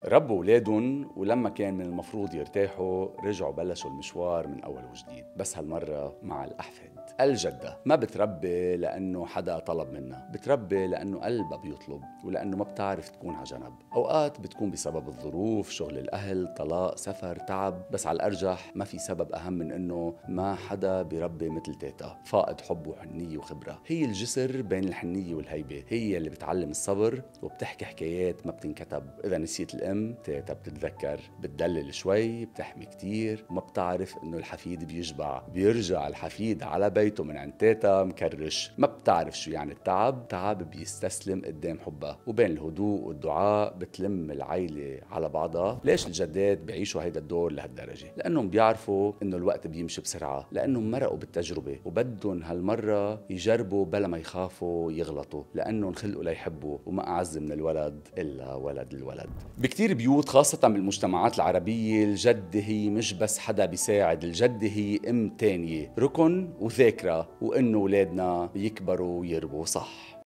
ربوا أولادهم ولما كان من المفروض يرتاحوا رجعوا بلشوا المشوار من أول وجديد، بس هالمرة مع الأحفاد. الجدة ما بتربي لأنه حدا طلب منها، بتربي لأنه قلبها بيطلب ولأنه ما بتعرف تكون على جنب. أوقات بتكون بسبب الظروف، شغل الأهل، طلاق، سفر، تعب، بس على الأرجح ما في سبب أهم من أنه ما حدا بيربي مثل تيتا، فائض حب وحنية وخبرة. هي الجسر بين الحنية والهيبة، هي اللي بتعلم الصبر وبتحكي حكايات ما بتنكتب. إذا نسيت الأم تيتا بتتذكر، بتدلل شوي، بتحمي كتير، وما بتعرف إنه الحفيد بيشبع، بيرجع الحفيد على بيته من عند تيتا مكرش. ما بتعرف شو يعني التعب، تعب بيستسلم قدام حبها، وبين الهدوء والدعاء بتلم العيلة على بعضها. ليش الجدات بيعيشوا هيدا الدور لهالدرجة؟ لأنهم بيعرفوا إنه الوقت بيمشي بسرعة، لأنهم مرقوا بالتجربة وبدهم هالمرة يجربوا بلا ما يخافوا يغلطوا، لأنهم خلقوا ليحبوا، وما أعز من الولد إلا ولد الولد. بكتير بيوت خاصة بالمجتمعات العربية الجدة هي مش بس حدا بيساعد، الجدة هي أم تانية، ركن وذاكرة، وإنه ولادنا يكبروا ويربوا صح.